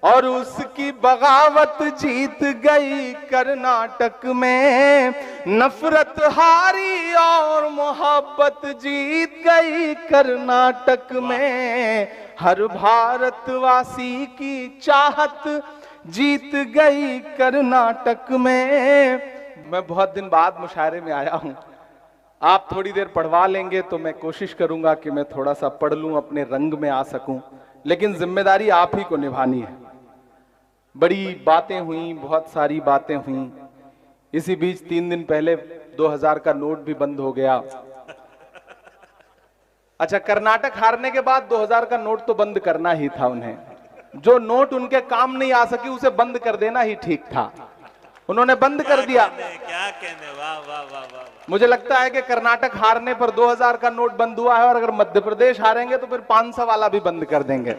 और उसकी बगावत जीत गई कर्नाटक में। नफरत हारी और मोहब्बत जीत गई कर्नाटक में। हर भारतवासी की चाहत जीत गई कर्नाटक में। मैं बहुत दिन बाद मुशायरे में आया हूं, आप थोड़ी देर पढ़वा लेंगे तो मैं कोशिश करूंगा कि मैं थोड़ा सा पढ़ लूं, अपने रंग में आ सकूं, लेकिन जिम्मेदारी आप ही को निभानी है। बड़ी बातें हुई, बहुत सारी बातें हुई। इसी बीच 3 दिन पहले 2000 का नोट भी बंद हो गया। अच्छा, कर्नाटक हारने के बाद 2000 का नोट तो बंद करना ही था उन्हें। जो नोट उनके काम नहीं आ सकी उसे बंद कर देना ही ठीक था, उन्होंने बंद कर दिया। क्या कहने, वाह वाह वाह वाह। मुझे लगता है कि कर्नाटक हारने पर 2000 का नोट बंद हुआ है, और अगर मध्य प्रदेश हारेंगे तो फिर 500 वाला भी बंद कर देंगे,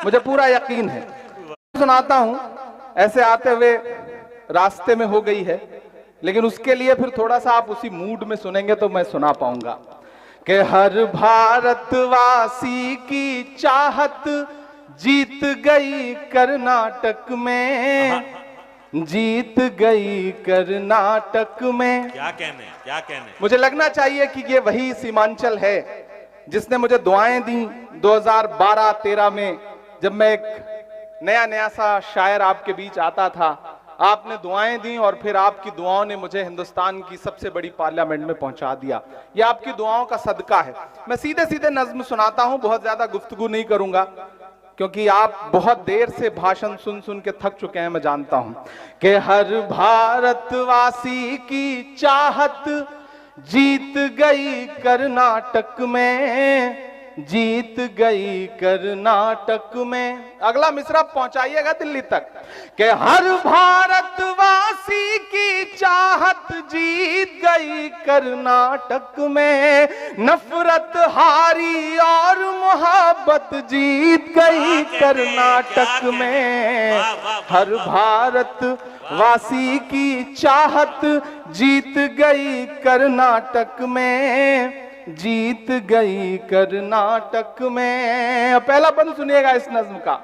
मुझे पूरा यकीन है। सुनाता हूं, ऐसे आते हुए रास्ते में हो गई है, लेकिन उसके लिए फिर थोड़ा सा आप उसी मूड में सुनेंगे तो मैं सुना पाऊंगा कि हर भारतवासी की चाहत जीत गई कर्नाटक में, जीत गई कर्नाटक में। क्या कहने, क्या कहने। मुझे लगना चाहिए कि ये वही सीमांचल है जिसने मुझे दुआएं दी 2012-13 में, जब मैं एक नया सा शायर आपके बीच आता था। आपने दुआएं दी और फिर आपकी दुआओं ने मुझे हिंदुस्तान की सबसे बड़ी पार्लियामेंट में पहुंचा दिया। ये आपकी दुआओं का सदका है। मैं सीधे सीधे नज्म सुनाता हूं, बहुत ज्यादा गुफ्तगू नहीं करूंगा, क्योंकि आप बहुत देर से भाषण सुन सुन के थक चुके हैं, मैं जानता हूं। कि हर भारतवासी की चाहत जीत गई कर्नाटक में, जीत गई कर्नाटक में। अगला मिसरा पहुंचाइएगा दिल्ली तक कि हर भारतवासी की चाहत जीत गई कर्नाटक में। नफरत हारी और मोहब्बत जीत गई कर्नाटक में। हर भारतवासी की चाहत जीत गई कर्नाटक में, जीत गई कर्नाटक में। पहला बंद सुनिएगा इस नज्म का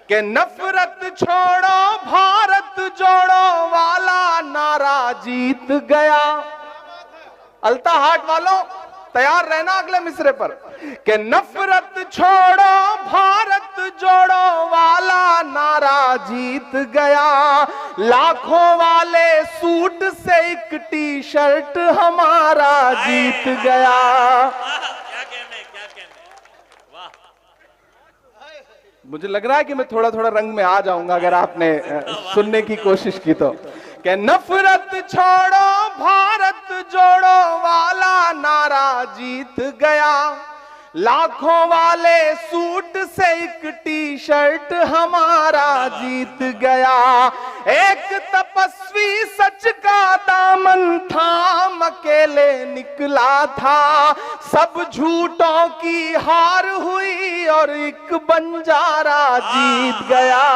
कि नफरत छोड़ो भारत जोड़ो वाला नारा जीत गया। अल्ता हाट वालों तैयार रहना अगले मिसरे पर कि नफरत छोड़ो भारत जोड़ो वाला नारा जीत गया। लाखों वाले सूट से एक टी शर्ट हमारा जीत गया। क्या कहने, क्या कहने, वाह। मुझे लग रहा है कि मैं थोड़ा थोड़ा रंग में आ जाऊंगा अगर आपने सुनने की कोशिश की तो। कि नफरत छोड़ो भारत जोड़ो वाला नारा जीत गया। लाखों वाले सूट से एक टी शर्ट हमारा जीत गया। एक तपस्वी सच का दामन थाम अकेले निकला था। सब झूठों की हार हुई और एक बंजारा जीत गया।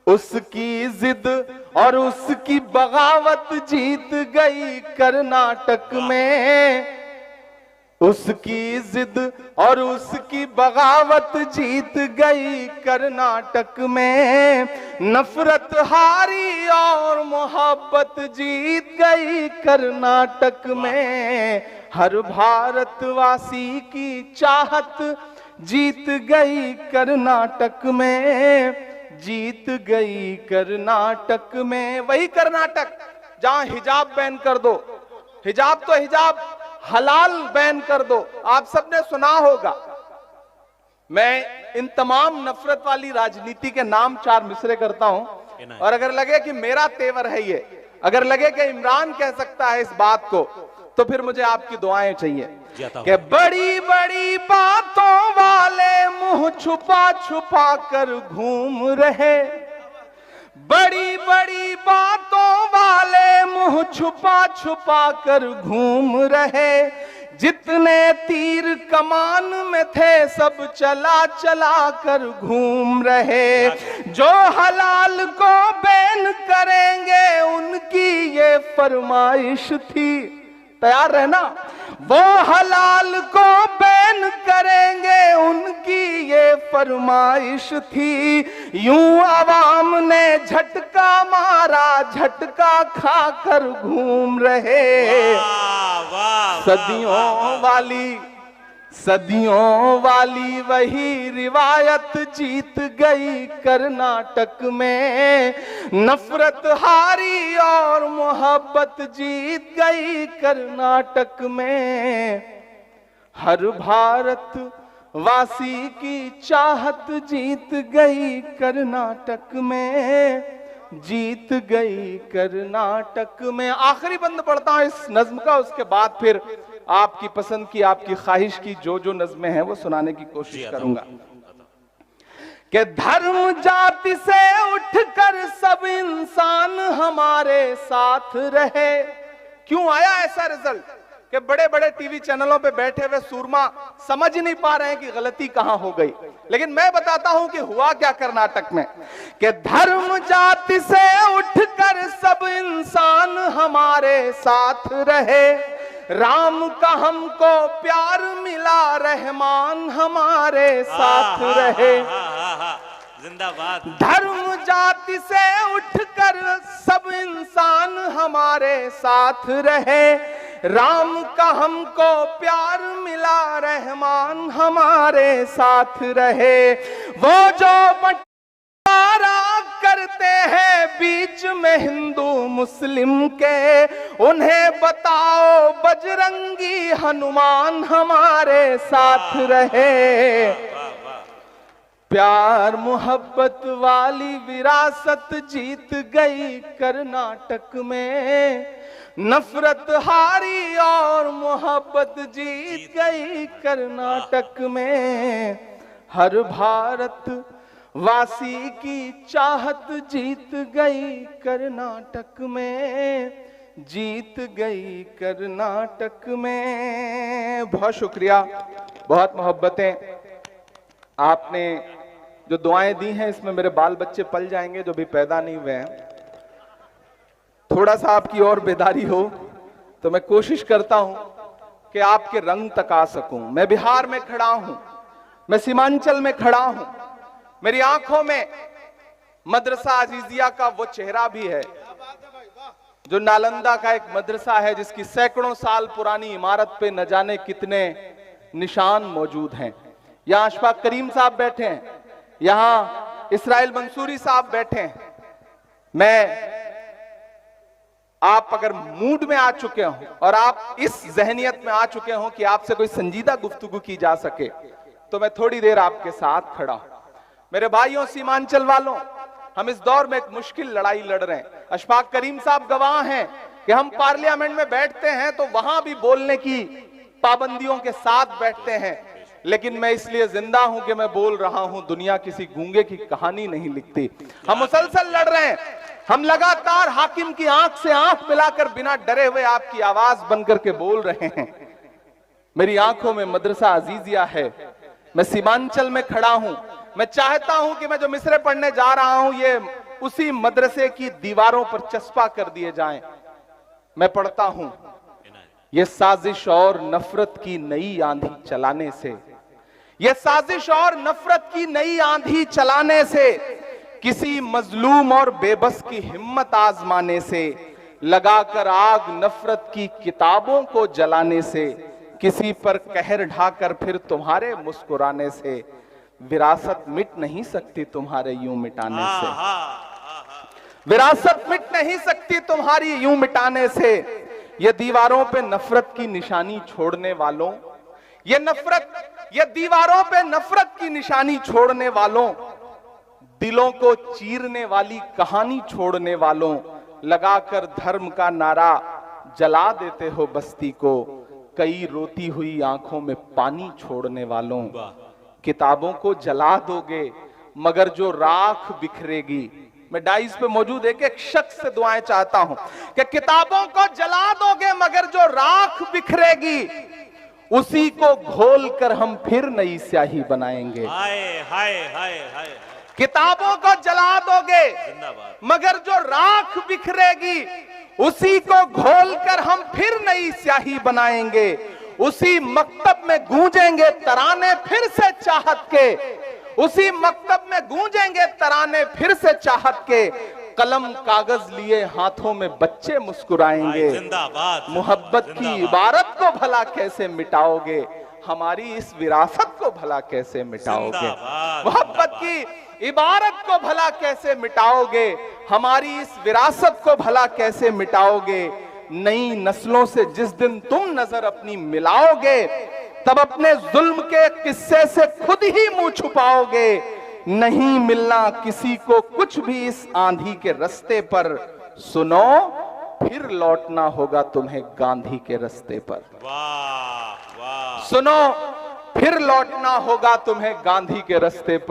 उसकी जिद और उसकी बगावत जीत गई कर्नाटक में। उसकी जिद और उसकी बगावत जीत गई कर्नाटक में। नफरत हारी और मोहब्बत जीत गई कर्नाटक में। हर भारतवासी की चाहत जीत गई कर्नाटक में, जीत गई कर्नाटक में। वही कर्नाटक जहां हिजाब बैन कर दो, हिजाब तो हिजाब हलाल बैन कर दो। आप सबने सुना होगा। मैं इन तमाम नफरत वाली राजनीति के नाम 4 मिसरे करता हूं, और अगर लगे कि मेरा तेवर है ये, अगर लगे कि इमरान कह सकता है इस बात को, तो फिर मुझे आपकी दुआएं चाहिए। कि बड़ी बड़ी बातों वाले मुंह छुपा छुपा कर घूम रहे। बड़ी बड़ी बातों वाले मुंह छुपा छुपा कर घूम रहे। जितने तीर कमान में थे सब चला चला कर घूम रहे। जो हलाल को बैन करेंगे उनकी ये फरमाइश थी। तैयार रहना। वो हलाल को बैन करेंगे, उनकी ये फरमाइश थी। यूं अवाम ने झटका मारा, झटका खाकर घूम रहे। सदियों वाली वही रिवायत जीत गई कर्नाटक में। नफरत हारी और मोहब्बत जीत गई कर्नाटक में। हर भारत वासी की चाहत जीत गई कर्नाटक में, जीत गई कर्नाटक में। आखिरी बंद पढ़ता हूं इस नज्म का, उसके बाद फिर आपकी पसंद की, आपकी ख्वाहिश की जो नज्में हैं वो सुनाने की कोशिश करूंगा। कि धर्म जाति से उठकर सब इंसान हमारे साथ रहे। क्यों आया ऐसा रिजल्ट कि बड़े बड़े टीवी चैनलों पे बैठे हुए सूरमा समझ नहीं पा रहे हैं कि गलती कहां हो गई, लेकिन मैं बताता हूं कि हुआ क्या कर्नाटक में। कि धर्म जाति से उठकर सब इंसान हमारे साथ रहे। राम का हमको प्यार मिला, रहमान हमारे साथ रहे। जिंदाबाद। धर्म जाति से उठकर सब इंसान हमारे साथ रहे। राम का हमको प्यार मिला, रहमान हमारे साथ रहे। वो जो बंटवारा करते हैं बीच में हिंदू मुस्लिम के, उन्हें बताओ बजरंगी हनुमान हमारे साथ रहे। प्यार मोहब्बत वाली विरासत जीत गई कर्नाटक में। नफरत हारी और मोहब्बत जीत गई कर्नाटक में। हर भारत वासी की चाहत जीत गई कर्नाटक में, जीत गई कर्नाटक में। बहुत शुक्रिया, बहुत मोहब्बतें। आपने जो दुआएं दी हैं इसमें मेरे बाल बच्चे पल जाएंगे जो भी पैदा नहीं हुए हैं। थोड़ा सा आपकी और बेदारी हो तो मैं कोशिश करता हूं कि आपके रंग तक आ सकूं। मैं बिहार में खड़ा हूं, मैं सीमांचल में खड़ा हूं। मेरी आंखों में मदरसा अजीजिया का वो चेहरा भी है जो नालंदा का एक मदरसा है जिसकी सैकड़ों साल पुरानी इमारत पे न जाने कितने निशान मौजूद हैं। यहां अशफाक करीम साहब बैठे हैं, यहां इसराइल मंसूरी साहब बैठे हैं। मैं आप अगर मूड में आ चुके हो और आप इस जहनियत में आ चुके हो कि आपसे कोई संजीदा गुफ्तगू की जा सके तो मैं थोड़ी देर आपके साथ खड़ा हूं। मेरे भाइयों सीमांचल वालों, हम इस दौर में एक मुश्किल लड़ाई लड़ रहे हैं। अशफाक करीम साहब गवाह हैं कि हम पार्लियामेंट में बैठते हैं तो वहां भी बोलने की पाबंदियों के साथ बैठते हैं, लेकिन मैं इसलिए जिंदा हूं कि मैं बोल रहा हूं। दुनिया किसी गूंगे की कहानी नहीं लिखती। हम मुसलसल लड़ रहे हैं, हम लगातार हाकिम की आंख से आंख मिलाकर बिना डरे हुए आपकी आवाज बनकर के बोल रहे हैं। मेरी आंखों में मदरसा अजीजिया है, मैं सीमांचल में खड़ा हूं। मैं चाहता हूं कि मैं जो मिसरे पढ़ने जा रहा हूं ये उसी मदरसे की दीवारों पर चस्पा कर दिए जाएं। मैं पढ़ता हूं, ये साजिश और नफरत की नई आंधी चलाने से, ये साजिश और नफरत की नई आंधी चलाने से, किसी मजलूम और बेबस की हिम्मत आजमाने से, लगाकर आग नफरत की किताबों को जलाने से, किसी पर कहर ढाकर फिर तुम्हारे मुस्कुराने से, विरासत मिट नहीं सकती तुम्हारे यूं मिटाने से। विरासत मिट नहीं सकती तुम्हारी यूं मिटाने से। ये दीवारों पे नफरत की निशानी छोड़ने वालों, ये दीवारों पे नफरत की निशानी छोड़ने वालों, दिलों को चीरने वाली कहानी छोड़ने वालों, लगाकर धर्म का नारा जला देते हो बस्ती को, कई रोती हुई आंखों में पानी छोड़ने वालों। किताबों को जला दोगे मगर जो राख बिखरेगी। मैं डाइस पे मौजूद एक शख्स से दुआएं चाहता हूं कि किताबों को जला दोगे मगर जो राख बिखरेगी, उसी को घोल कर हम फिर नई स्याही बनाएंगे। हाय हाय हाय हाय। किताबों को जला दोगे जिंदाबाद। मगर जो राख बिखरेगी, उसी को घोलकर हम फिर नई स्याही बनाएंगे। उसी मकतब में गूंजेंगे तराने फिर से चाहत के, उसी मकतब में गूंजेंगे तराने फिर से चाहत के। कलम कागज लिए हाथों में बच्चे मुस्कुराएंगे। जिंदाबाद। मोहब्बत की इबारत को भला कैसे मिटाओगे, हमारी इस विरासत को भला कैसे मिटाओगे। जिंदाबाद। मोहब्बत की इबारत को भला कैसे मिटाओगे, हमारी इस विरासत को भला कैसे मिटाओगे। नई नस्लों से जिस दिन तुम नजर अपनी मिलाओगे, तब अपने जुल्म के किस्से से खुद ही मुंह छुपाओगे। नहीं मिलना किसी को कुछ भी इस आंधी के रास्ते पर, सुनो फिर लौटना होगा तुम्हें गांधी के रास्ते पर। वाह वाह। सुनो फिर लौटना होगा तुम्हें गांधी के रास्ते पर।